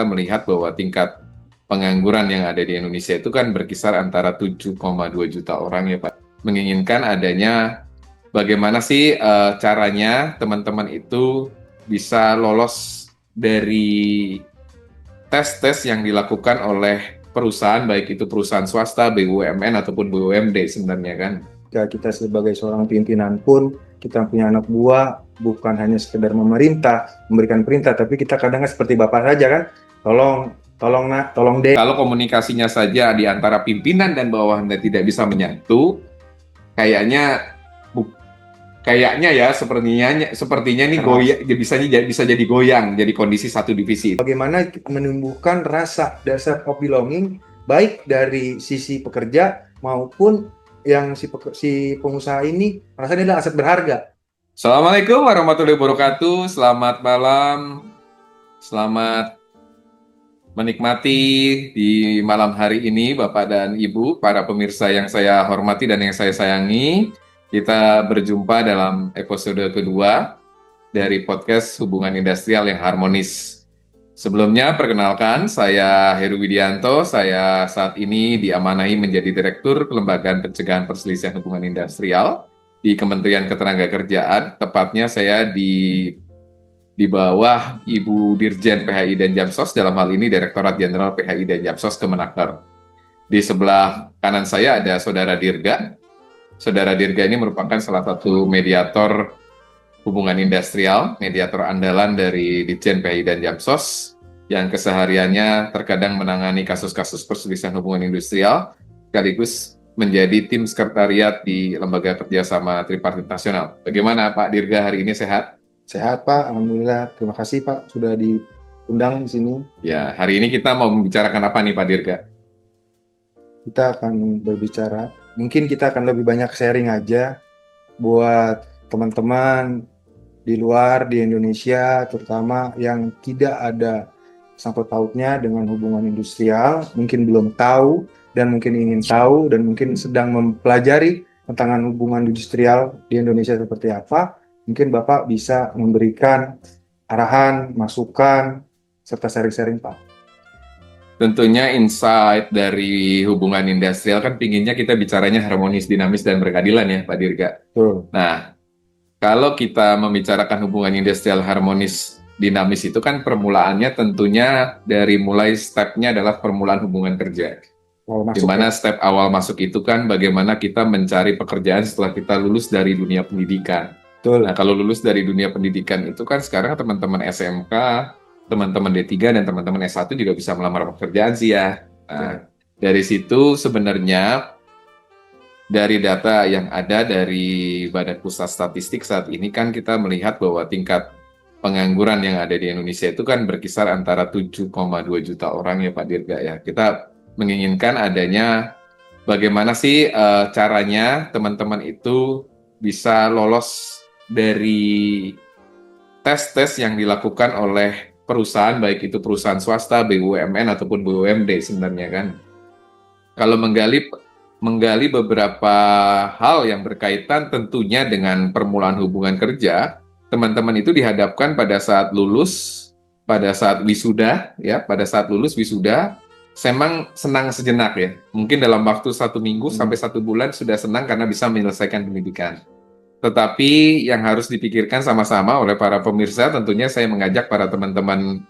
melihat bahwa tingkat pengangguran yang ada di Indonesia itu kan berkisar antara 7,2 juta orang ya Pak. Menginginkan adanya bagaimana sih caranya teman-teman itu bisa lolos dari tes-tes yang dilakukan oleh perusahaan, baik itu perusahaan swasta, BUMN ataupun BUMD sebenarnya kan. Jika kita sebagai seorang pimpinan pun, kita punya anak buah, bukan hanya sekedar memberikan perintah, tapi kita kadang seperti bapak saja kan, tolong nak, tolong dek. Kalau komunikasinya saja di antara pimpinan dan bawahannya tidak bisa menyatu, kayaknya kayaknya ya sepertinya nih bisa jadi goyang, jadi kondisi satu divisi. Bagaimana menumbuhkan rasa dasar of belonging baik dari sisi pekerja maupun yang si pengusaha ini merasa dia adalah aset berharga. Assalamualaikum warahmatullahi wabarakatuh. Selamat malam. Selamat menikmati di malam hari ini Bapak dan Ibu, para pemirsa yang saya hormati dan yang saya sayangi. Kita berjumpa dalam episode kedua dari podcast Hubungan Industrial yang Harmonis. Sebelumnya, perkenalkan, saya Heru Widianto. Saya saat ini diamanahi menjadi Direktur Kelembagaan Pencegahan Perselisihan Hubungan Industrial di Kementerian Ketenagakerjaan. Tepatnya saya di bawah Ibu Dirjen PHI dan Jamsos, dalam hal ini Direktorat Jenderal PHI dan Jamsos Kemenaker. Di sebelah kanan saya ada Saudara Dirga. Saudara Dirga ini merupakan salah satu mediator hubungan industrial, mediator andalan dari Ditjen PHI dan Jamsos, yang kesehariannya terkadang menangani kasus-kasus perselisihan hubungan industrial, sekaligus menjadi tim sekretariat di Lembaga Kerjasama Tripartit Nasional. Bagaimana Pak Dirga hari ini, sehat? Sehat Pak, Alhamdulillah. Terima kasih Pak sudah diundang di sini. Ya, hari ini kita mau membicarakan apa nih Pak Dirga? Kita akan berbicara, mungkin kita akan lebih banyak sharing aja buat teman-teman di luar, di Indonesia, terutama yang tidak ada sangkut pautnya dengan hubungan industrial, mungkin belum tahu dan mungkin ingin tahu dan mungkin sedang mempelajari tentang hubungan industrial di Indonesia seperti apa. Mungkin Bapak bisa memberikan arahan, masukan, serta sharing-sharing Pak. Tentunya insight dari hubungan industrial kan pinginnya kita bicaranya harmonis, dinamis, dan berkeadilan ya Pak Dirga. Betul. Nah, kalau kita membicarakan hubungan industrial harmonis, dinamis itu kan permulaannya tentunya dari mulai stepnya adalah permulaan hubungan kerja. Di mana step awal masuk itu kan bagaimana kita mencari pekerjaan setelah kita lulus dari dunia pendidikan. Betul. Nah, kalau lulus dari dunia pendidikan itu kan sekarang teman-teman SMK, teman-teman D3 dan teman-teman S1 juga bisa melamar pekerjaan sih ya. Nah, dari situ sebenarnya dari data yang ada dari Badan Pusat Statistik saat ini kan kita melihat bahwa tingkat pengangguran yang ada di Indonesia itu kan berkisar antara 7,2 juta orang ya Pak Dirga ya. Kita menginginkan adanya bagaimana sih caranya teman-teman itu bisa lolos dari tes-tes yang dilakukan oleh perusahaan, baik itu perusahaan swasta, BUMN ataupun BUMD sebenarnya kan. Kalau menggali beberapa hal yang berkaitan tentunya dengan permulaan hubungan kerja, teman-teman itu dihadapkan pada saat lulus, pada saat wisuda, ya, pada saat lulus wisuda, memang senang sejenak ya. Mungkin dalam waktu 1 minggu sampai 1 bulan sudah senang karena bisa menyelesaikan pendidikan. Tetapi yang harus dipikirkan sama-sama oleh para pemirsa, tentunya saya mengajak para teman-teman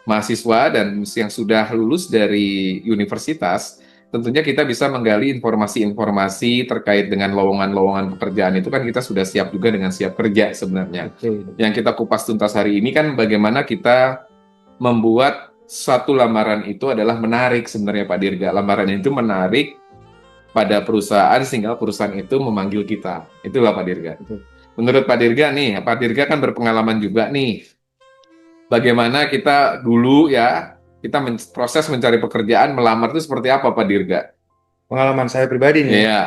mahasiswa dan yang sudah lulus dari universitas, tentunya kita bisa menggali informasi-informasi terkait dengan lowongan-lowongan pekerjaan itu kan kita sudah siap juga dengan siap kerja sebenarnya. Yang kita kupas tuntas hari ini kan bagaimana kita membuat suatu lamaran itu adalah menarik sebenarnya Pak Dirga. Lamaran itu menarik pada perusahaan sehingga perusahaan itu memanggil kita. Itulah Pak Dirga. Menurut Pak Dirga nih, Pak Dirga kan berpengalaman juga nih. Bagaimana kita dulu ya, kita proses mencari pekerjaan, melamar itu seperti apa Pak Dirga? Pengalaman saya pribadi nih. Iya.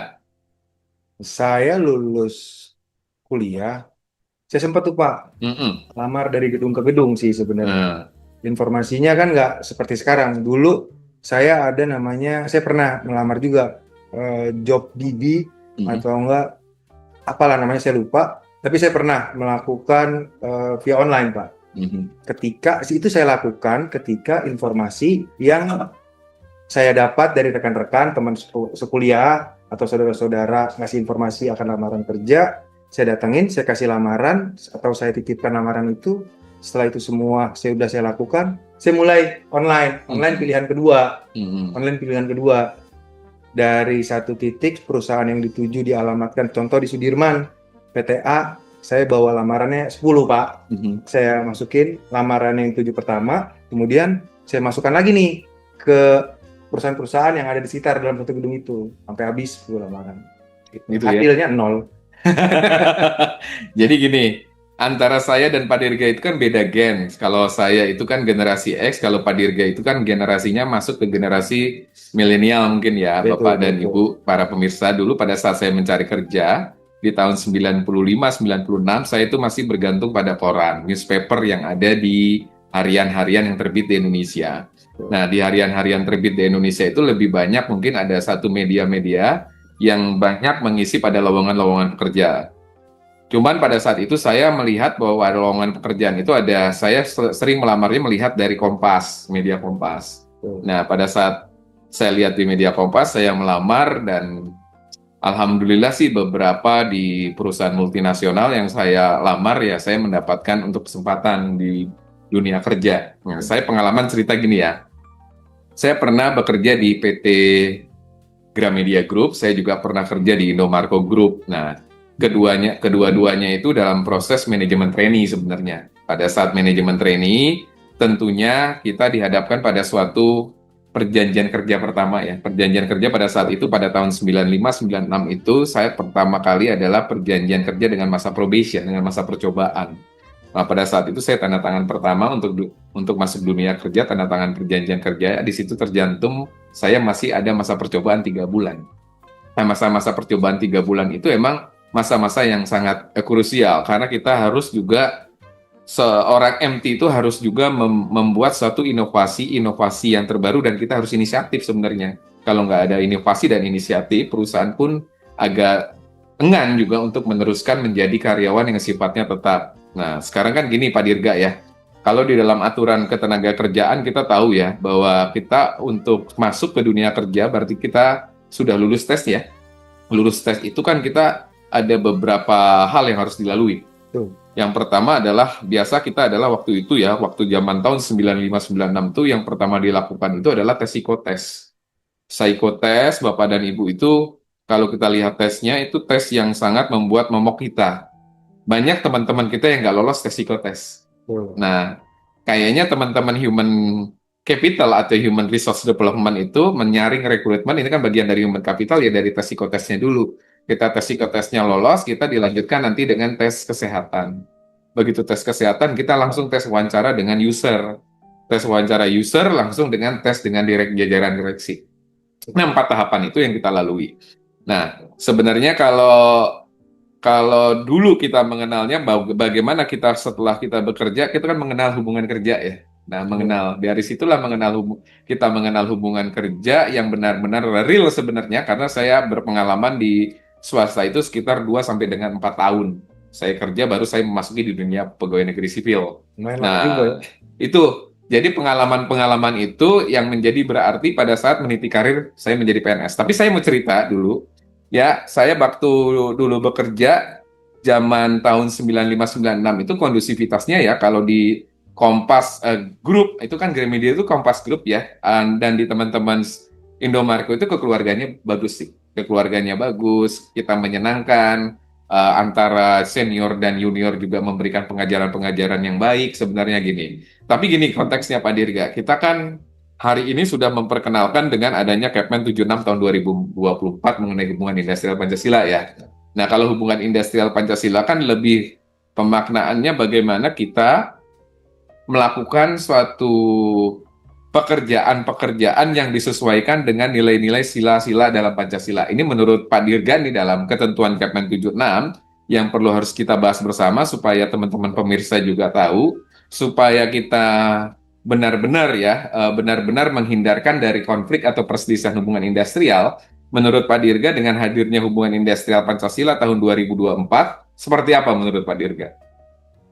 Saya lulus kuliah, saya sempat tuh Pak, lamar dari gedung ke gedung sih sebenarnya. Informasinya kan nggak seperti sekarang. Dulu saya ada namanya, saya pernah melamar juga job DB atau enggak apalah namanya saya lupa, tapi saya pernah melakukan via online Pak. Mhm. Ketika itu saya lakukan ketika informasi yang saya dapat dari rekan-rekan, teman sekuliah atau saudara-saudara ngasih informasi akan lamaran kerja, saya datangin, saya kasih lamaran atau saya titipkan lamaran itu. Setelah itu semua saya lakukan, saya mulai online pilihan kedua, Mhm. online pilihan kedua. Dari satu titik perusahaan yang dituju dialamatkan, contoh di Sudirman, PTA, saya bawa lamarannya 10 Pak. Mhm. Saya masukin lamaran yang 7 pertama, kemudian saya masukkan lagi nih ke perusahaan-perusahaan yang ada di sekitar dalam satu gedung itu, sampai habis 10 lamaran. Gitu ya. Hasilnya 0. Jadi gini, antara saya dan Pak Dirga itu kan beda gen. Kalau saya itu kan generasi X, kalau Pak Dirga itu kan generasinya masuk ke generasi milenial mungkin ya, Betul, Bapak dan betul. Ibu, para pemirsa. Dulu pada saat saya mencari kerja, di tahun 95, 96, saya itu masih bergantung pada koran, newspaper yang ada di harian-harian yang terbit di Indonesia. Nah, di harian-harian terbit di Indonesia itu lebih banyak mungkin ada satu media-media yang banyak mengisi pada lowongan-lowongan pekerja. Cuman pada saat itu saya melihat bahwa lowongan pekerjaan itu ada, saya sering melamarnya melihat dari Kompas, media Kompas. Betul. Nah, pada saat saya lihat di media Kompas, saya melamar dan alhamdulillah sih beberapa di perusahaan multinasional yang saya lamar ya saya mendapatkan untuk kesempatan di dunia kerja. Nah, saya pengalaman cerita gini ya. Saya pernah bekerja di PT Gramedia Group, saya juga pernah kerja di Indomarko Group. Nah, kedua-duanya itu dalam proses manajemen trainee sebenarnya. Pada saat manajemen trainee, tentunya kita dihadapkan pada suatu perjanjian kerja pertama ya. Perjanjian kerja pada saat itu pada tahun 95-96 itu saya pertama kali adalah perjanjian kerja dengan masa probation, dengan masa percobaan. Nah, pada saat itu saya tanda tangan pertama untuk masuk dunia kerja, tanda tangan perjanjian kerja. Di situ tercantum saya masih ada masa percobaan 3 bulan. Nah, masa-masa percobaan 3 bulan itu emang masa-masa yang sangat krusial karena kita harus juga seorang MT itu harus juga membuat suatu inovasi yang terbaru dan kita harus inisiatif sebenarnya. Kalau nggak ada inovasi dan inisiatif, perusahaan pun agak enggan juga untuk meneruskan menjadi karyawan yang sifatnya tetap. Nah, sekarang kan gini Pak Dirga ya, kalau di dalam aturan ketenaga kerjaan kita tahu ya bahwa kita untuk masuk ke dunia kerja berarti kita sudah lulus tes ya. Lulus tes itu kan kita ada beberapa hal yang harus dilalui. Betul. Yang pertama adalah biasa kita adalah waktu itu ya, waktu zaman tahun 95-96 itu yang pertama dilakukan itu adalah tes psikotes. Psikotes Bapak dan Ibu itu kalau kita lihat tesnya itu tes yang sangat membuat momok kita. Banyak teman-teman kita yang nggak lolos tes psikotes. Betul. Nah, kayaknya teman-teman human capital atau human resource development itu menyaring rekrutmen, ini kan bagian dari human capital ya dari tes psikotesnya dulu. Kita tes psikotesnya lolos, kita dilanjutkan nanti dengan tes kesehatan. Begitu tes kesehatan, kita langsung tes wawancara dengan user. Tes wawancara user langsung dengan tes dengan jajaran direksi. Nah, 4 tahapan itu yang kita lalui. Nah, sebenarnya kalau kalau dulu kita mengenalnya bagaimana kita setelah kita bekerja, kita kan mengenal hubungan kerja ya. Nah, mengenal dari situlah kita mengenal hubungan kerja yang benar-benar real sebenarnya karena saya berpengalaman di swasta itu sekitar 2 sampai dengan 4 tahun. Saya kerja baru saya memasuki di dunia pegawai negeri sipil. Lumayan lama juga ya. Nah, itu jadi pengalaman-pengalaman itu yang menjadi berarti pada saat meniti karir saya menjadi PNS. Tapi saya mau cerita dulu. Ya, saya waktu dulu bekerja zaman tahun 95-96 itu kondusivitasnya ya kalau di Kompas Group itu kan Gramedia itu Kompas Group ya dan di teman-teman Indomarko itu kekeluarganya bagus sih. Kekeluarganya bagus, kita menyenangkan antara senior dan junior juga memberikan pengajaran-pengajaran yang baik sebenarnya gini. Tapi gini konteksnya Pak Dirga, kita kan hari ini sudah memperkenalkan dengan adanya Kepmen 76 tahun 2024 mengenai hubungan industrial Pancasila ya. Nah, kalau hubungan industrial Pancasila kan lebih pemaknaannya bagaimana kita melakukan suatu pekerjaan-pekerjaan yang disesuaikan dengan nilai-nilai sila-sila dalam Pancasila. Ini menurut Pak Dirgan di dalam ketentuan Kepmen 76 yang perlu harus kita bahas bersama supaya teman-teman pemirsa juga tahu, supaya kita benar-benar benar-benar menghindarkan dari konflik atau perselisihan hubungan industrial. Menurut Pak Dirga dengan hadirnya hubungan industrial Pancasila tahun 2024, seperti apa menurut Pak Dirga?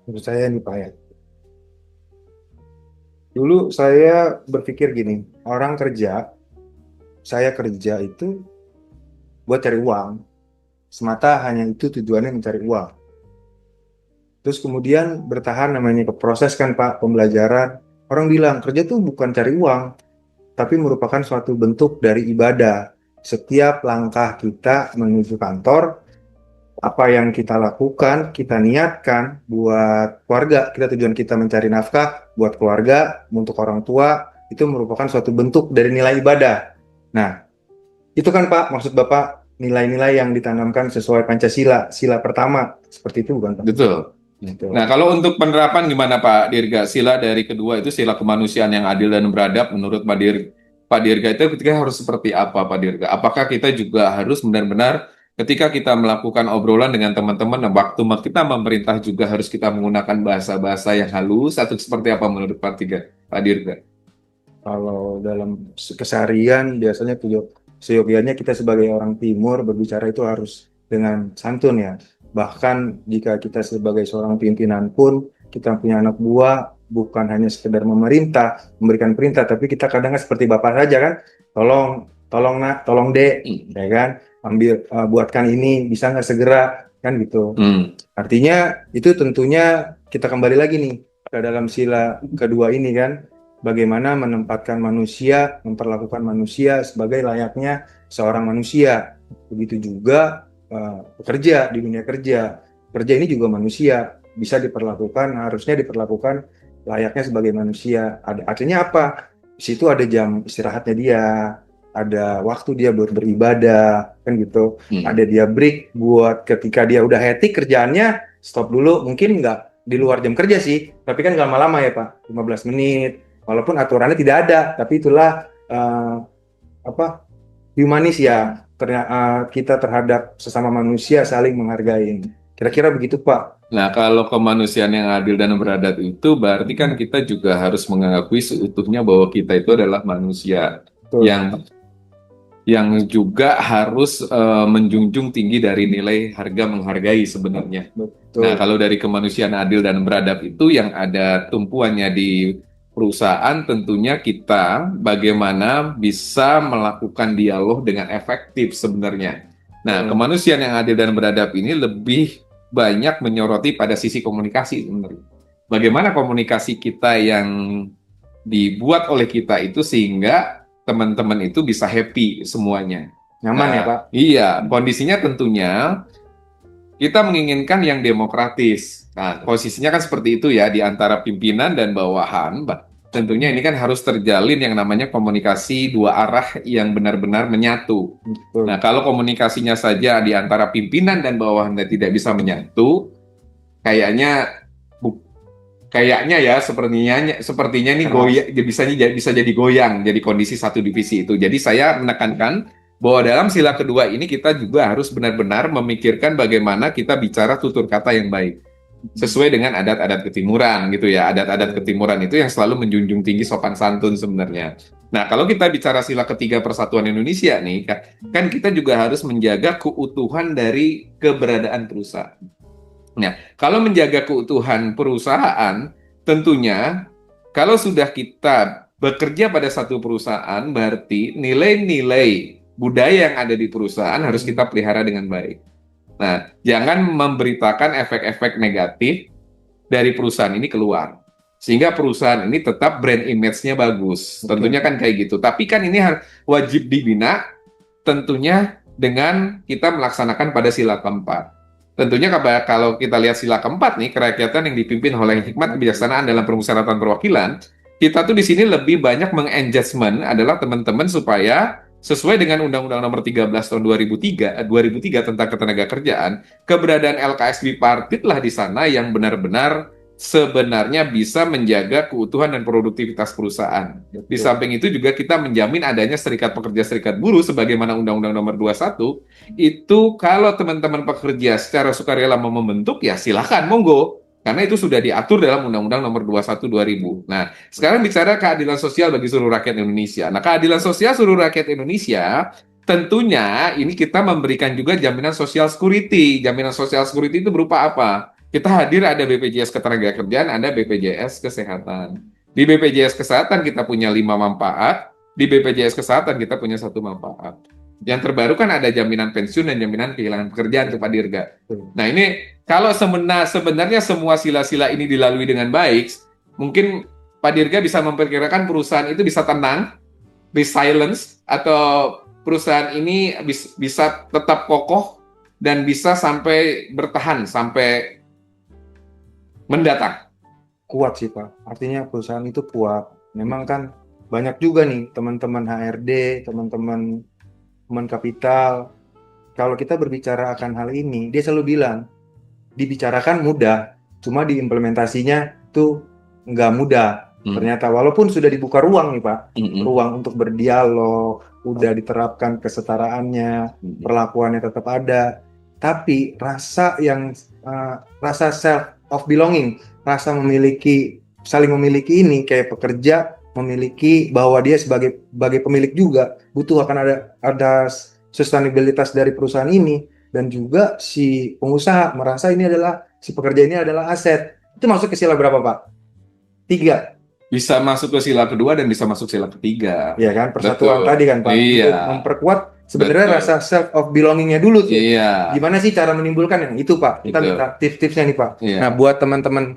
Menurut saya nih Pak ya, Dulu saya berpikir gini, orang kerja, saya kerja itu buat cari uang, semata hanya itu tujuannya mencari uang. Terus kemudian bertahan namanya ke proses kan Pak, pembelajaran. Orang bilang kerja tuh bukan cari uang, tapi merupakan suatu bentuk dari ibadah. Setiap langkah kita menuju kantor, apa yang kita lakukan, kita niatkan buat keluarga, kita tujuan kita mencari nafkah buat keluarga, untuk orang tua, itu merupakan suatu bentuk dari nilai ibadah. Nah, itu kan Pak, maksud Bapak nilai-nilai yang ditanamkan sesuai Pancasila, sila pertama, seperti itu bukan Pak? Betul. Gitu. Nah, kalau untuk penerapan gimana Pak Dirga? Sila dari kedua itu sila kemanusiaan yang adil dan beradab menurut Pak Dirga itu ketika harus seperti apa Pak Dirga? Apakah kita juga harus benar-benar ketika kita melakukan obrolan dengan teman-teman, nah, waktu kita memerintah juga harus kita menggunakan bahasa-bahasa yang halus atau seperti apa menurut Pak Dirga? Kalau dalam keseharian biasanya seyogianya kita sebagai orang timur berbicara itu harus dengan santun ya. Bahkan jika kita sebagai seorang pimpinan pun kita punya anak buah bukan hanya sekedar memerintah, memberikan perintah, tapi kita kadang seperti bapak saja kan, tolong, tolong nak, tolong dek, ya kan, ambil buatkan ini bisa nggak segera kan gitu. Artinya itu tentunya kita kembali lagi nih ke dalam sila kedua ini kan, bagaimana menempatkan manusia, memperlakukan manusia sebagai layaknya seorang manusia. Begitu juga pekerja di dunia kerja. Kerja ini juga manusia, bisa diperlakukan, harusnya diperlakukan layaknya sebagai manusia. Artinya apa? Di situ ada jam istirahatnya dia, ada waktu dia buat beribadah, kan gitu. Ada dia break buat ketika dia udah hektik kerjaannya, stop dulu, mungkin nggak di luar jam kerja sih, tapi kan nggak lama-lama ya Pak, 15 menit, walaupun aturannya tidak ada, tapi itulah apa humanis ya, kita terhadap sesama manusia saling menghargai. Kira-kira begitu Pak. Nah, kalau kemanusiaan yang adil dan beradab itu berarti kan kita juga harus mengakui seutuhnya bahwa kita itu adalah manusia Betul. yang juga harus menjunjung tinggi dari nilai harga menghargai sebenarnya. Betul. Nah, kalau dari kemanusiaan adil dan beradab itu yang ada tumpuannya di perusahaan, tentunya kita bagaimana bisa melakukan dialog dengan efektif sebenarnya. Nah, kemanusiaan yang adil dan beradab ini lebih banyak menyoroti pada sisi komunikasi sebenarnya. Bagaimana komunikasi kita yang dibuat oleh kita itu sehingga teman-teman itu bisa happy semuanya. Nyaman ya Pak? Iya, kondisinya tentunya kita menginginkan yang demokratis. Nah, posisinya kan seperti itu ya, di antara pimpinan dan bawahan. Tentunya ini kan harus terjalin yang namanya komunikasi dua arah yang benar-benar menyatu. Betul. Nah, kalau komunikasinya saja di antara pimpinan dan bawahan tidak bisa menyatu, kayaknya ya sepertinya nih bisa jadi goyang, jadi kondisi satu divisi itu. Jadi saya menekankan bahwa dalam sila kedua ini kita juga harus benar-benar memikirkan bagaimana kita bicara tutur kata yang baik sesuai dengan adat-adat ketimuran gitu ya. Adat-adat ketimuran itu yang selalu menjunjung tinggi sopan santun sebenarnya. Nah, kalau kita bicara sila ketiga Persatuan Indonesia nih, kan kita juga harus menjaga keutuhan dari keberadaan perusahaan. Nah, kalau menjaga keutuhan perusahaan, tentunya kalau sudah kita bekerja pada satu perusahaan, berarti nilai-nilai budaya yang ada di perusahaan harus kita pelihara dengan baik. Nah, jangan memberitakan efek-efek negatif dari perusahaan ini keluar. Sehingga perusahaan ini tetap brand image-nya bagus. Tentunya kan kayak gitu. Tapi kan ini wajib dibina tentunya dengan kita melaksanakan pada sila keempat. Tentunya kalau kita lihat sila keempat nih, kerakyatan yang dipimpin oleh hikmat kebijaksanaan dalam permusyawaratan perwakilan, kita tuh di sini lebih banyak mengengagement adalah teman-teman supaya sesuai dengan Undang-Undang Nomor 13 Tahun 2003 tentang Ketenagakerjaan, keberadaan LKS bipartit lah di sana yang benar-benar sebenarnya bisa menjaga keutuhan dan produktivitas perusahaan. Di samping itu juga kita menjamin adanya serikat pekerja serikat buruh sebagaimana Undang-Undang Nomor 21 itu kalau teman-teman pekerja secara sukarela mau membentuk ya silakan monggo karena itu sudah diatur dalam Undang-Undang Nomor 21 2000. Nah, sekarang bicara keadilan sosial bagi seluruh rakyat Indonesia. Nah, keadilan sosial seluruh rakyat Indonesia tentunya ini kita memberikan juga jaminan social security. Jaminan social security itu berupa apa? Kita hadir ada BPJS Ketenagakerjaan, ada BPJS Kesehatan. Di BPJS Kesehatan kita punya 5 manfaat, di BPJS Kesehatan kita punya 1 manfaat. Yang terbaru kan ada jaminan pensiun dan jaminan kehilangan pekerjaan tuh Pak Dirga. Nah ini kalau sebenarnya semua sila-sila ini dilalui dengan baik, mungkin Pak Dirga bisa memperkirakan perusahaan itu bisa tenang, resilience, atau perusahaan ini bisa tetap kokoh dan bisa sampai bertahan sampai mendatang. Kuat sih Pak. Artinya perusahaan itu kuat. Memang kan banyak juga nih teman-teman HRD, teman-teman teman kapital. Kalau kita berbicara akan hal ini, dia selalu bilang dibicarakan mudah, cuma diimplementasinya tuh nggak mudah. Ternyata walaupun sudah dibuka ruang nih Pak, ruang untuk berdialog, udah diterapkan kesetaraannya, perlakuannya tetap ada, tapi rasa self of belonging, rasa saling memiliki ini kayak pekerja memiliki bahwa dia sebagai pemilik juga butuh akan ada sustainabilitas dari perusahaan ini, dan juga si pengusaha merasa si pekerja ini adalah aset. Itu masuk ke sila berapa Pak? 3. Bisa masuk ke sila kedua dan bisa masuk sila ketiga. Iya kan, persatuan tadi kan Pak. Iya. Untuk memperkuat sebenarnya rasa self of belongingnya dulu tuh. Iya. Gimana sih cara menimbulkan yang itu Pak? Kita minta tips-tipsnya nih Pak. Iya. Nah buat teman-teman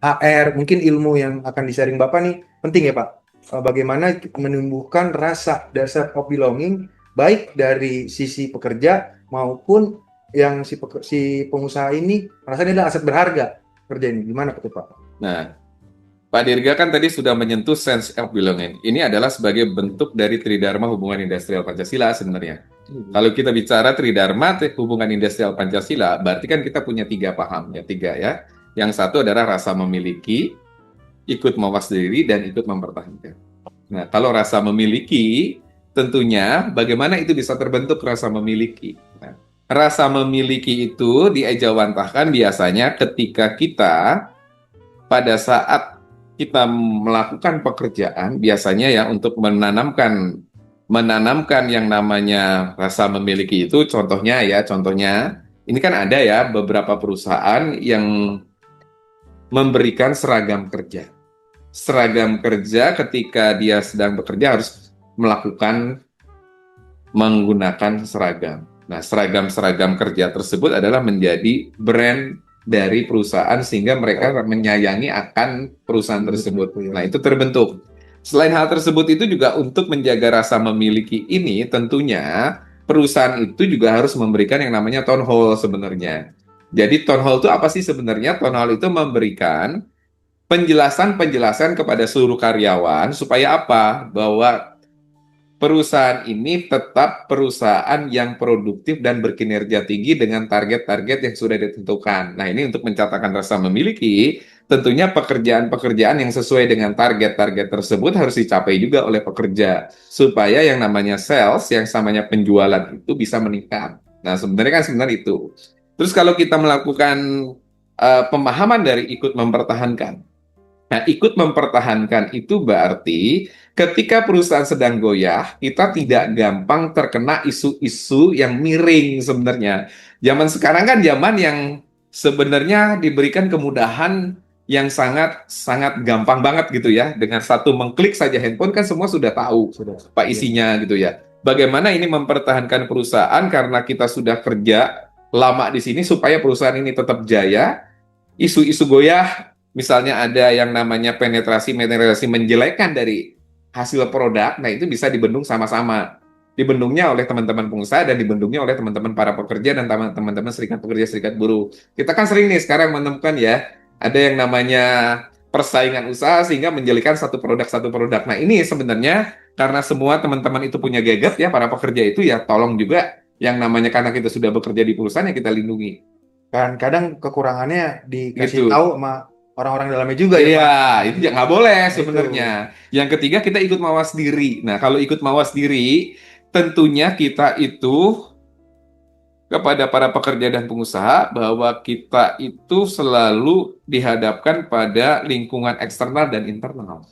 HR, mungkin ilmu yang akan di-sharing Bapak nih penting ya Pak. Bagaimana menumbuhkan rasa self of belonging baik dari sisi pekerja maupun yang si pengusaha ini merasa dia adalah aset berharga kerja ini. Gimana tuh Pak? Nah, Pak Dirga kan tadi sudah menyentuh sense of belonging. Ini adalah sebagai bentuk dari Tridharma Hubungan Industrial Pancasila sebenarnya. Kalau kita bicara Tridharma Hubungan Industrial Pancasila, berarti kan kita punya 3 paham ya, 3 ya. Yang satu adalah rasa memiliki, ikut mawas diri, dan ikut mempertahankan. Nah, kalau rasa memiliki, tentunya bagaimana itu bisa terbentuk rasa memiliki. Nah, rasa memiliki itu diejawantahkan biasanya ketika kita pada saat kita melakukan pekerjaan, biasanya ya untuk menanamkan yang namanya rasa memiliki itu, contohnya ini kan ada ya beberapa perusahaan yang memberikan seragam kerja. Seragam kerja ketika dia sedang bekerja harus menggunakan seragam. Nah, seragam kerja tersebut adalah menjadi brand dari perusahaan sehingga mereka menyayangi akan perusahaan tersebut. Nah, itu terbentuk. Selain hal tersebut itu juga untuk menjaga rasa memiliki ini, tentunya perusahaan itu juga harus memberikan yang namanya town hall sebenarnya. Jadi town hall itu apa sih sebenarnya? Town hall itu memberikan penjelasan kepada seluruh karyawan supaya apa? Bahwa perusahaan ini tetap perusahaan yang produktif dan berkinerja tinggi dengan target-target yang sudah ditentukan. Nah, ini untuk mencatatkan rasa memiliki, tentunya pekerjaan-pekerjaan yang sesuai dengan target-target tersebut harus dicapai juga oleh pekerja, supaya yang namanya sales, yang namanya penjualan itu bisa meningkat. Nah, sebenarnya itu. Terus kalau kita melakukan pemahaman dari ikut mempertahankan. Nah, ikut mempertahankan itu berarti ketika perusahaan sedang goyah, kita tidak gampang terkena isu-isu yang miring sebenarnya. Zaman sekarang kan zaman yang sebenarnya diberikan kemudahan yang sangat gampang banget gitu ya. Dengan satu mengklik saja handphone kan semua sudah tahu apa isinya gitu ya. Bagaimana ini mempertahankan perusahaan karena kita sudah kerja lama di sini supaya perusahaan ini tetap jaya. Isu-isu goyah, misalnya ada yang namanya penetrasi menjelekkan dari hasil produk, nah itu bisa dibendung sama-sama. Dibendungnya oleh teman-teman pengusaha dan dibendungnya oleh teman-teman para pekerja dan teman-teman serikat pekerja, serikat buruh. Kita kan sering nih sekarang menemukan ya, ada yang namanya persaingan usaha sehingga menjelekan satu produk. Nah ini sebenarnya karena semua teman-teman itu punya gadget ya, para pekerja itu ya tolong juga yang namanya karena kita sudah bekerja di perusahaan ya kita lindungi. Kan kadang kekurangannya dikasih Gitu. tahu sama orang-orang dalamnya juga ya Pak. Iya, itu nggak boleh Nah, sebenarnya. Yang ketiga kita ikut mawas diri. Nah, kalau ikut mawas diri, tentunya kita itu kepada para pekerja dan pengusaha bahwa kita itu selalu dihadapkan pada lingkungan eksternal dan internal.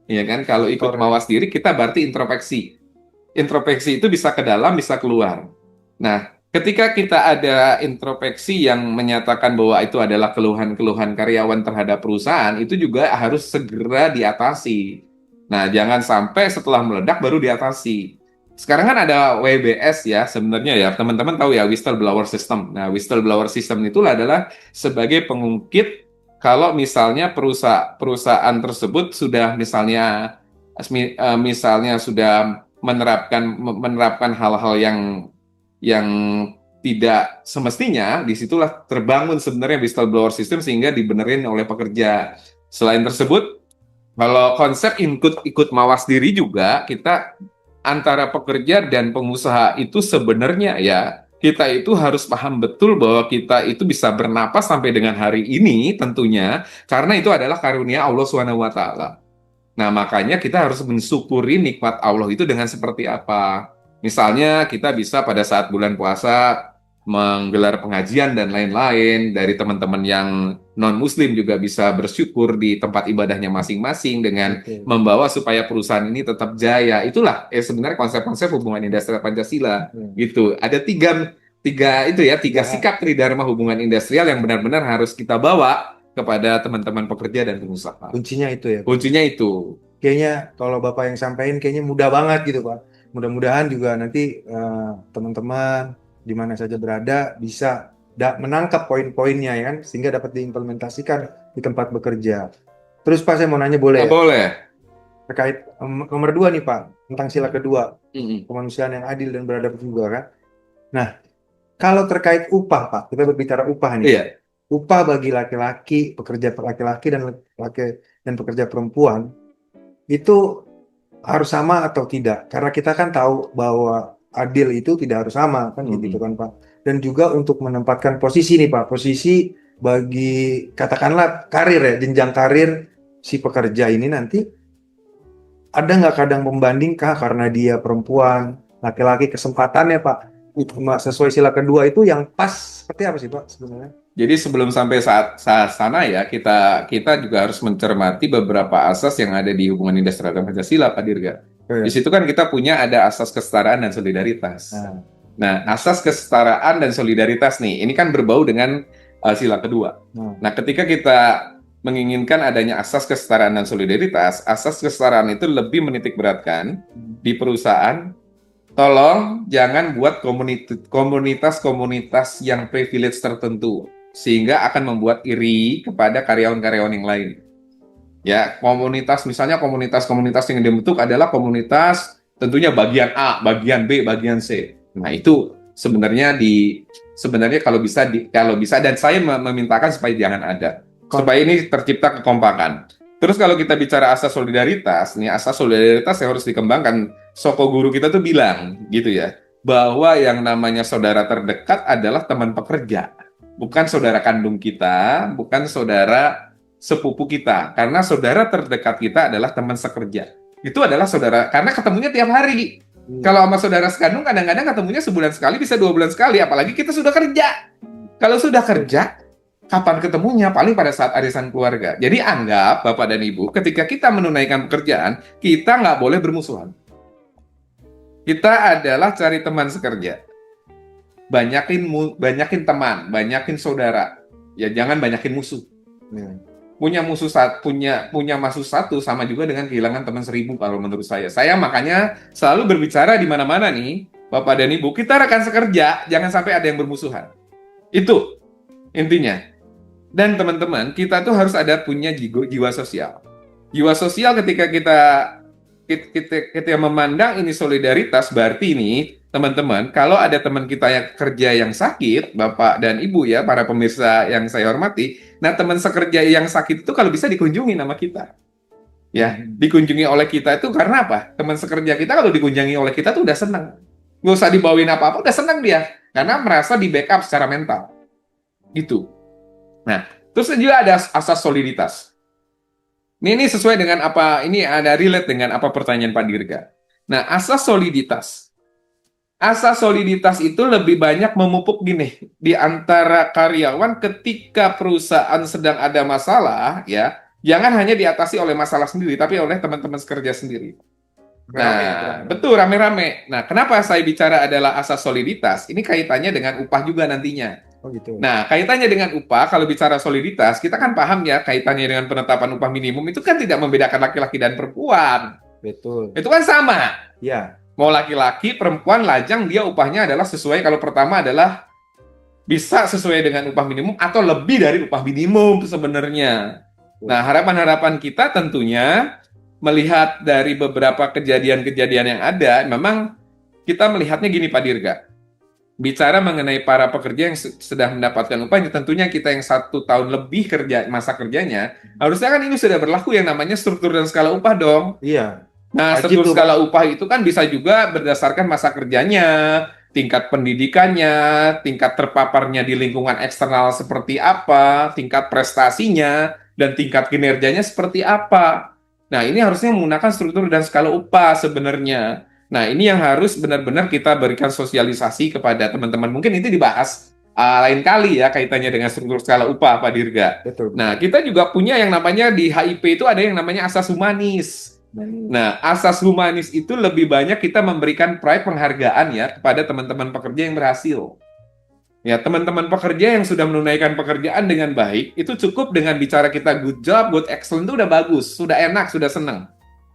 Iya kan? Kalau ikut mawas diri, kita berarti introspeksi. Introspeksi itu bisa ke dalam, bisa keluar. Nah, ketika kita ada introspeksi yang menyatakan bahwa itu adalah keluhan-keluhan karyawan terhadap perusahaan, itu juga harus segera diatasi. Nah, jangan sampai setelah meledak baru diatasi. Sekarang kan ada WBS ya, sebenarnya ya, teman-teman tahu ya, whistleblower system. Nah, whistleblower system itulah adalah sebagai pengungkit kalau misalnya perusahaan tersebut sudah misalnya sudah menerapkan hal-hal yang tidak semestinya, disitulah terbangun sebenarnya whistleblower system sehingga dibenerin oleh pekerja. Selain tersebut, kalau konsep ikut mawas diri juga, kita antara pekerja dan pengusaha itu sebenarnya ya, kita itu harus paham betul bahwa kita itu bisa bernapas sampai dengan hari ini tentunya, karena itu adalah karunia Allah SWT. Nah, makanya kita harus mensyukuri nikmat Allah itu dengan seperti apa. Misalnya kita bisa pada saat bulan puasa menggelar pengajian dan lain-lain, dari teman-teman yang non-muslim juga bisa bersyukur di tempat ibadahnya masing-masing dengan Oke. membawa supaya perusahaan ini tetap jaya. Itulah sebenarnya konsep-konsep hubungan industrial Pancasila gitu. Ada tiga Tiga hal. sikap tridharma hubungan industrial yang benar-benar harus kita bawa kepada teman-teman pekerja dan pengusaha. Kuncinya itu ya, Pak. Kuncinya itu. Kayaknya kalau Bapak yang sampaikan kayaknya mudah banget gitu, Pak. Mudah-mudahan juga nanti teman-teman di mana saja berada bisa menangkap poin-poinnya ya kan, sehingga dapat diimplementasikan di tempat bekerja. Terus Pak, saya mau nanya boleh ya? Boleh. Terkait nomor 2 nih Pak, tentang sila kedua, Mm-mm. kemanusiaan yang adil dan beradab juga kan. Nah, kalau terkait upah Pak, kita berbicara upah nih. Iya. Upah bagi laki-laki, pekerja laki-laki dan pekerja perempuan itu harus sama atau tidak? Karena kita kan tahu bahwa adil itu tidak harus sama kan gitu kan Pak. Dan juga untuk menempatkan posisi nih Pak, posisi bagi katakanlah karir ya, jenjang karir si pekerja ini nanti ada nggak kadang pembanding kah karena dia perempuan, laki-laki kesempatannya Pak sesuai sila kedua itu yang pas seperti apa sih Pak sebenarnya? Jadi sebelum sampai saat sana ya, kita juga harus mencermati beberapa asas yang ada di hubungan industrial dan Pancasila, Pak Dirga. Oh, Di ya. situ kan kita punya ada asas kesetaraan dan solidaritas. Nah, asas kesetaraan dan solidaritas nih, ini kan berbau dengan sila kedua. Nah, ketika kita menginginkan adanya asas kesetaraan dan solidaritas, asas kesetaraan itu lebih menitik beratkan di perusahaan, tolong jangan buat komunitas-komunitas yang privilege tertentu, sehingga akan membuat iri kepada karyawan-karyawan yang lain. Ya, misalnya komunitas-komunitas yang dibentuk adalah komunitas tentunya bagian A, bagian B, bagian C. Nah, itu sebenarnya kalau bisa dan saya memintakan supaya jangan ada. Supaya ini tercipta kekompakan. Terus kalau kita bicara asas solidaritas, nih asas solidaritas yang harus dikembangkan. Soko guru kita tuh bilang gitu ya, bahwa yang namanya saudara terdekat adalah teman pekerja, bukan saudara kandung kita, bukan saudara sepupu kita. Karena saudara terdekat kita adalah teman sekerja. Itu adalah saudara, karena ketemunya tiap hari. Kalau sama saudara sekandung kadang-kadang ketemunya sebulan sekali, bisa 2 bulan sekali, apalagi kita sudah kerja. Kalau sudah kerja, kapan ketemunya? Paling pada saat arisan keluarga. Jadi anggap Bapak dan Ibu, ketika kita menunaikan pekerjaan, kita nggak boleh bermusuhan. Kita adalah cari teman sekerja. Banyakin teman, banyakin saudara. Ya jangan banyakin musuh. Punya musuh satu sama juga dengan kehilangan teman 1000 kalau menurut saya. Saya makanya selalu berbicara di mana-mana nih, Bapak dan Ibu, kita rekan sekerja, jangan sampai ada yang bermusuhan. Itu intinya. Dan teman-teman, kita tuh harus punya jiwa sosial. Jiwa sosial ketika kita memandang ini solidaritas, berarti ini teman-teman, kalau ada teman kita yang kerja yang sakit, Bapak dan Ibu ya, para pemirsa yang saya hormati, nah teman sekerja yang sakit itu kalau bisa dikunjungi sama kita. Ya, dikunjungi oleh kita itu karena apa? Teman sekerja kita kalau dikunjungi oleh kita tuh udah senang. Nggak usah dibawain apa-apa, udah senang dia. Karena merasa di backup secara mental. Gitu. Nah, terus juga ada asas soliditas. Ini sesuai dengan apa, ini ada relate dengan apa pertanyaan Pak Dirga. Nah, asas soliditas. Asas soliditas itu lebih banyak memupuk gini, di antara karyawan ketika perusahaan sedang ada masalah, ya, jangan hanya diatasi oleh masalah sendiri, tapi oleh teman-teman sekerja sendiri. Rame-rame ya, Nah, rame-rame. betul rame-rame. Nah, kenapa saya bicara adalah asas soliditas? Ini kaitannya dengan upah juga nantinya. Oh gitu. Nah, kaitannya dengan upah, kalau bicara soliditas, kita kan paham ya kaitannya dengan penetapan upah minimum itu kan tidak membedakan laki-laki dan perempuan. Betul. Itu kan sama. Ya, Mau laki-laki, perempuan, lajang, dia upahnya adalah sesuai, kalau pertama adalah bisa sesuai dengan upah minimum atau lebih dari upah minimum sebenarnya. Nah, harapan-harapan kita tentunya melihat dari beberapa kejadian-kejadian yang ada, memang kita melihatnya gini Pak Dirga. Bicara mengenai para pekerja yang sudah mendapatkan upah, tentunya kita yang 1 tahun lebih kerja masa kerjanya, harusnya kan ini sudah berlaku yang namanya struktur dan skala upah dong. iya. Nah, Wajib struktur tuh, skala Pak. upah itu kan bisa juga berdasarkan masa kerjanya, tingkat pendidikannya, tingkat terpaparnya di lingkungan eksternal seperti apa, tingkat prestasinya, dan tingkat kinerjanya seperti apa. Nah, ini harusnya menggunakan struktur dan skala upah sebenarnya. Nah, ini yang harus benar-benar kita berikan sosialisasi kepada teman-teman. Mungkin itu dibahas lain kali ya kaitannya dengan struktur skala upah, Pak Dirga. Betul, Nah, betul. kita juga punya yang namanya di HIP itu ada yang namanya asas humanis. Nah, asas humanis itu lebih banyak kita memberikan pride penghargaan ya kepada teman-teman pekerja yang berhasil. Ya, teman-teman pekerja yang sudah menunaikan pekerjaan dengan baik, itu cukup dengan bicara kita good job, good excellent itu udah bagus, sudah enak, sudah senang.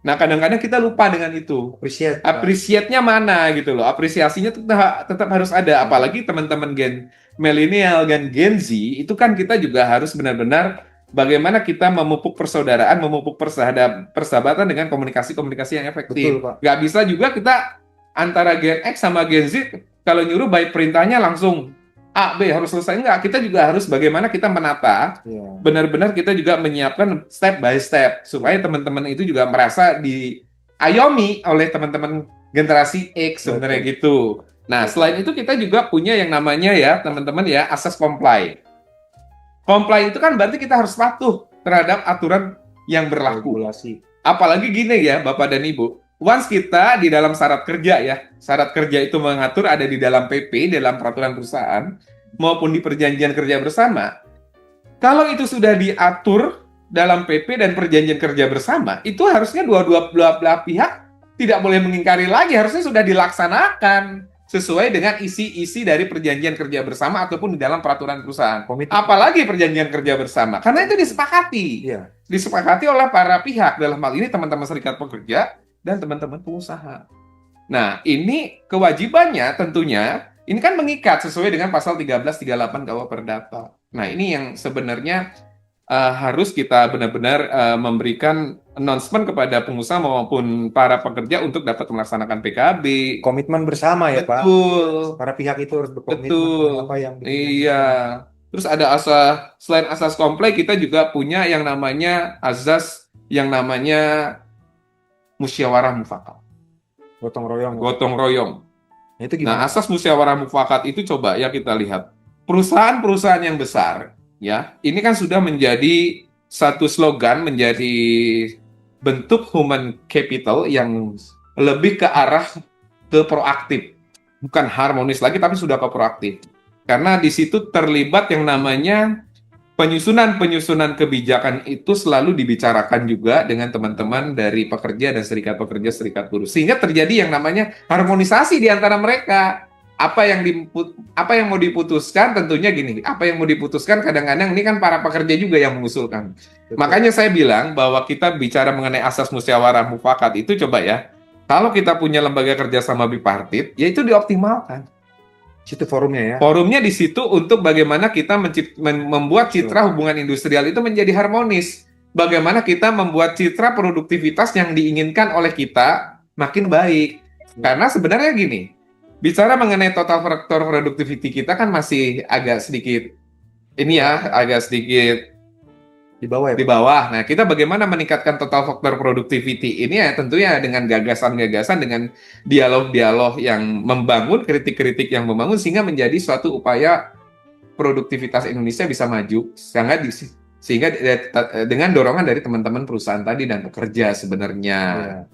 Nah, kadang-kadang kita lupa dengan itu. Appreciate, Pak. Appreciate-nya mana gitu loh. Apresiasinya tetap harus ada. Apalagi teman-teman Gen milenial dan Gen Z, itu kan kita juga harus benar-benar bagaimana kita memupuk persaudaraan, memupuk persahabatan dengan komunikasi-komunikasi yang efektif. Betul, Pak. Nggak bisa juga kita antara Gen X sama Gen Z, kalau nyuruh baik perintahnya langsung A, B harus selesai. Enggak, kita juga harus bagaimana kita menata, Iya. benar-benar kita juga menyiapkan step by step, supaya teman-teman itu juga merasa diayomi oleh teman-teman generasi X sebenarnya Betul. gitu. Nah, selain itu kita juga punya yang namanya ya, teman-teman ya, asas comply. Comply itu kan berarti kita harus patuh terhadap aturan yang berlaku. Regulasi. Apalagi gini ya, Bapak dan Ibu. Once kita di dalam syarat kerja ya, syarat kerja itu mengatur ada di dalam PP, dalam peraturan perusahaan, maupun di perjanjian kerja bersama. Kalau itu sudah diatur dalam PP dan perjanjian kerja bersama, itu harusnya dua belah pihak tidak boleh mengingkari lagi, harusnya sudah dilaksanakan sesuai dengan isi-isi dari perjanjian kerja bersama ataupun di dalam peraturan perusahaan. Komitmen. Apalagi perjanjian kerja bersama, karena itu disepakati. Iya. Disepakati oleh para pihak, dalam hal ini teman-teman serikat pekerja dan teman-teman pengusaha. Nah, ini kewajibannya tentunya, ini kan mengikat sesuai dengan pasal 1338 KUH Perdata. Nah, ini yang sebenarnya harus kita benar-benar memberikan announcement kepada pengusaha maupun para pekerja untuk dapat melaksanakan PKB. Komitmen bersama ya, Pak. Betul, Para pihak itu harus berkomitmen betul. apa yang Iya. Terus ada selain asas komplek, kita juga punya yang namanya azas yang namanya musyawarah mufakat, gotong royong. gotong royong. Nah, itu Nah, gimana? asas musyawarah mufakat itu coba ya kita lihat. Perusahaan-perusahaan yang besar, ya, ini kan sudah menjadi satu slogan, menjadi bentuk human capital yang lebih ke arah ke proaktif. Bukan harmonis lagi, tapi sudah ke proaktif. Karena di situ terlibat yang namanya penyusunan kebijakan itu selalu dibicarakan juga dengan teman-teman dari pekerja dan serikat pekerja, serikat buruh. Sehingga terjadi yang namanya harmonisasi di antara mereka. Apa yang mau diputuskan tentunya gini. Apa yang mau diputuskan kadang-kadang ini kan para pekerja juga yang mengusulkan. Betul. Makanya saya bilang bahwa kita bicara mengenai asas musyawarah mufakat itu coba ya. Kalau kita punya lembaga kerjasama bipartit, ya itu dioptimalkan. Situ forumnya ya. Forumnya di situ untuk bagaimana kita membuat citra hubungan industrial itu menjadi harmonis. Bagaimana kita membuat citra produktivitas yang diinginkan oleh kita makin baik. Karena sebenarnya gini, bicara mengenai total faktor productivity kita kan masih agak sedikit, ini ya, agak sedikit Di bawah ya, di Pak? bawah. Nah, kita bagaimana meningkatkan total factor productivity ini ya tentunya dengan gagasan-gagasan, dengan dialog-dialog yang membangun, kritik-kritik yang membangun sehingga menjadi suatu upaya produktivitas Indonesia bisa maju sehingga dengan dorongan dari teman-teman perusahaan tadi dan pekerja sebenarnya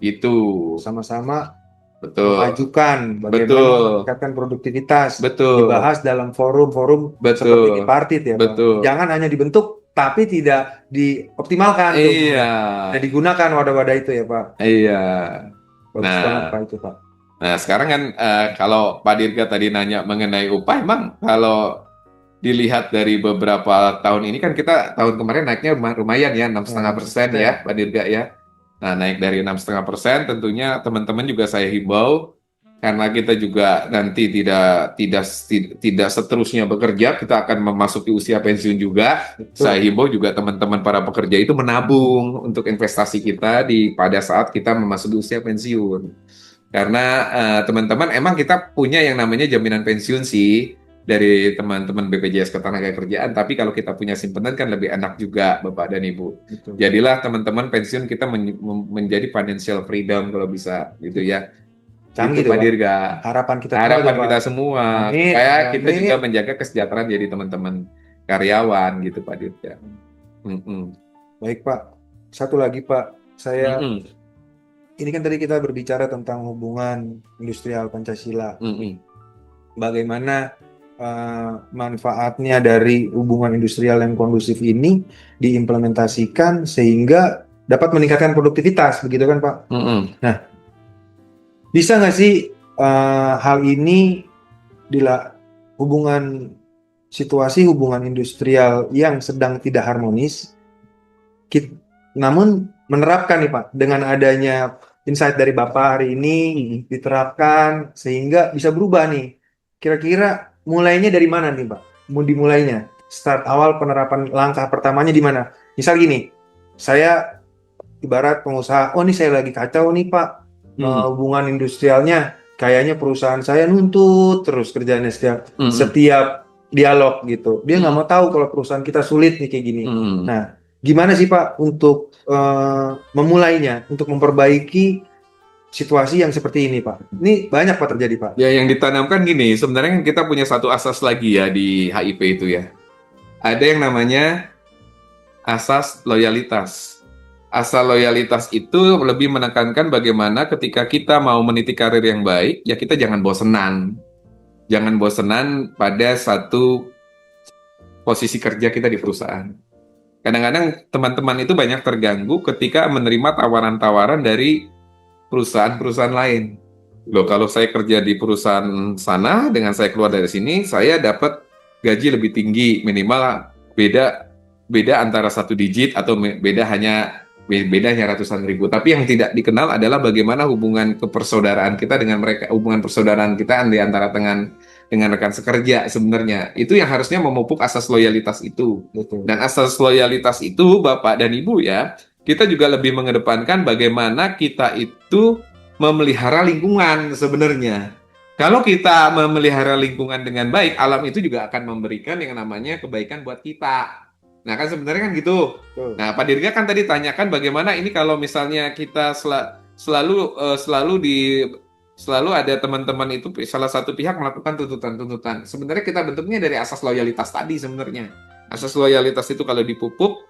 itu Sama-sama betul mengajukan bagaimana Betul. meningkatkan produktivitas. betul Dibahas dalam forum-forum Betul. seperti bipartit ya, Pak. Betul. Jangan hanya dibentuk tapi tidak dioptimalkan tuh. iya Dan digunakan wadah-wadah itu ya, Pak. iya Bagus banget Nah, Pak itu Pak. nah sekarang kan kalau Pak Dirga tadi nanya mengenai upah, emang kalau dilihat dari beberapa tahun ini kan kita tahun kemarin naiknya lumayan ya, enam Ya, setengah persen ya, 6%. Pak Dirga ya. Nah, naik dari 6,5%, tentunya teman-teman juga saya himbau karena kita juga nanti tidak seterusnya bekerja, kita akan memasuki usia pensiun juga. Saya Betul. himbau juga teman-teman para pekerja itu menabung untuk investasi kita pada saat kita memasuki usia pensiun. Karena teman-teman emang kita punya yang namanya jaminan pensiun sih dari teman-teman BPJS Ketenagakerjaan, tapi kalau kita punya simpanan kan lebih enak juga Bapak dan Ibu. Betul. Jadilah teman-teman pensiun kita menjadi financial freedom kalau bisa gitu ya. Canggih Itu tuh Pak Pak. Dirga. Harapan kita semua tuh Harapan Pak. kita semua Amin. supaya kita juga Amin. menjaga kesejahteraan dari teman-teman karyawan gitu Pak Dirga. Mm-mm. Baik Pak. Satu lagi Pak. Saya Mm-mm. ini kan tadi kita berbicara tentang hubungan industrial Pancasila. Mm-mm. Bagaimana manfaatnya dari hubungan industrial yang kondusif ini diimplementasikan sehingga dapat meningkatkan produktivitas, begitu kan Pak? Mm-mm. Nah, bisa nggak sih hal ini hubungan situasi hubungan industrial yang sedang tidak harmonis, kit- namun menerapkan nih Pak dengan adanya insight dari Bapak hari ini diterapkan sehingga bisa berubah nih. Kira-kira mulainya dari mana nih Pak? Mau dimulainya? Start awal penerapan langkah pertamanya di mana? Misal gini, saya ibarat pengusaha, oh ini saya lagi kacau nih Pak, Mm-mm. hubungan industrialnya, kayaknya perusahaan saya nuntut terus kerjanya setiap Mm-mm. setiap dialog gitu. Dia nggak Mm-mm. mau tahu kalau perusahaan kita sulit nih kayak gini. Mm-mm. Nah, gimana sih Pak untuk memulainya, untuk memperbaiki situasi yang seperti ini Pak? Ini banyak Pak terjadi Pak. Ya, yang ditanamkan gini, sebenarnya kan kita punya satu asas lagi ya di HIP itu ya. Ada yang namanya asas loyalitas. Asas loyalitas itu lebih menekankan bagaimana ketika kita mau meniti karir yang baik, ya kita jangan bosenan. Jangan bosenan pada satu posisi kerja kita di perusahaan. Kadang-kadang teman-teman itu banyak terganggu ketika menerima tawaran-tawaran dari perusahaan-perusahaan lain. Loh, kalau saya kerja di perusahaan sana, dengan saya keluar dari sini, saya dapat gaji lebih tinggi, minimal beda beda antara satu digit atau beda hanya ratusan ribu. Tapi yang tidak dikenal adalah bagaimana hubungan kepersaudaraan kita dengan mereka, hubungan persaudaraan kita di antara dengan rekan sekerja sebenarnya. Itu yang harusnya memupuk asas loyalitas itu. Betul. Dan asas loyalitas itu, Bapak dan Ibu ya, kita juga lebih mengedepankan bagaimana kita itu memelihara lingkungan sebenarnya. Kalau kita memelihara lingkungan dengan baik, alam itu juga akan memberikan yang namanya kebaikan buat kita. Nah, kan sebenarnya kan gitu. Betul. Nah, Pak Dirga kan tadi tanyakan bagaimana ini kalau misalnya kita selalu ada teman-teman itu salah satu pihak melakukan tuntutan-tuntutan. Sebenarnya kita bentuknya dari asas loyalitas tadi sebenarnya. Asas loyalitas itu kalau dipupuk,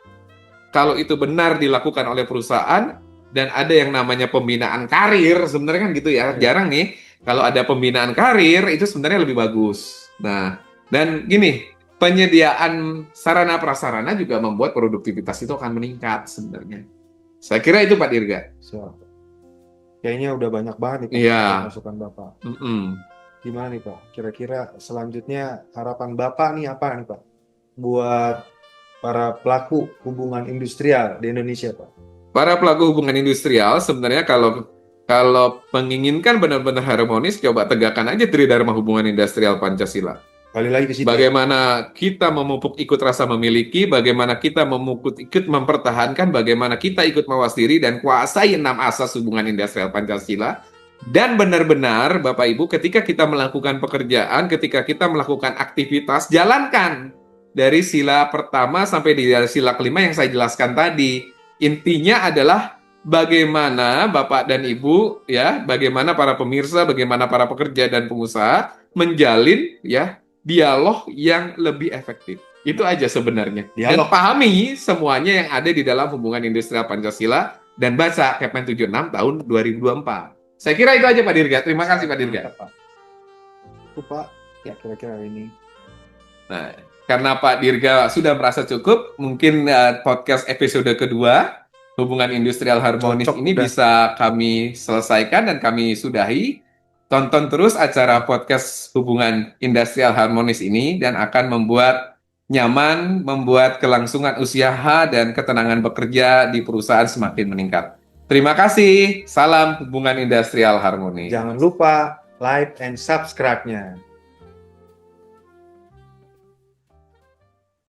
kalau itu benar dilakukan oleh perusahaan dan ada yang namanya pembinaan karir, sebenarnya kan gitu ya. Ya. Jarang nih kalau ada pembinaan karir itu sebenarnya lebih bagus. Nah, dan gini, penyediaan sarana prasarana juga membuat produktivitas itu akan meningkat sebenarnya. Saya kira itu Pak Dirga. So, kayaknya udah banyak banget nih Pak Iya. masukan Bapak. Mm-mm. Gimana nih Pak? Kira-kira selanjutnya harapan Bapak nih apa nih Pak? Buat para pelaku hubungan industrial di Indonesia Pak. Para pelaku hubungan industrial sebenarnya kalau menginginkan benar-benar harmonis, coba tegakkan aja Tridharma Hubungan Industrial Pancasila. Kali lagi ke situ. Bagaimana kita memupuk ikut rasa memiliki, bagaimana kita ikut mempertahankan, bagaimana kita ikut mawas diri dan kuasai 6 asas hubungan industrial Pancasila. Dan benar-benar Bapak Ibu, ketika kita melakukan pekerjaan, ketika kita melakukan aktivitas, jalankan dari sila pertama sampai di sila kelima yang saya jelaskan tadi. Intinya adalah bagaimana Bapak dan Ibu, ya, bagaimana para pemirsa, bagaimana para pekerja dan pengusaha menjalin ya dialog yang lebih efektif. Itu aja sebenarnya. Dan Dialog. pahami semuanya yang ada di dalam hubungan industrial Pancasila dan baca Kepmen 76 tahun 2024. Saya kira itu aja Pak Dirga. Terima kasih Pak Dirga. Mantap, Pak. Itu Pak, ya kira-kira ini. Nah, karena Pak Dirga sudah merasa cukup, mungkin podcast episode kedua hubungan industrial harmonis Cocok ini udah. bisa kami selesaikan dan kami sudahi. Tonton terus acara podcast hubungan industrial harmonis ini dan akan membuat nyaman, membuat kelangsungan usaha dan ketenangan bekerja di perusahaan semakin meningkat. Terima kasih. Salam hubungan industrial harmonis. Jangan lupa like and subscribe-nya.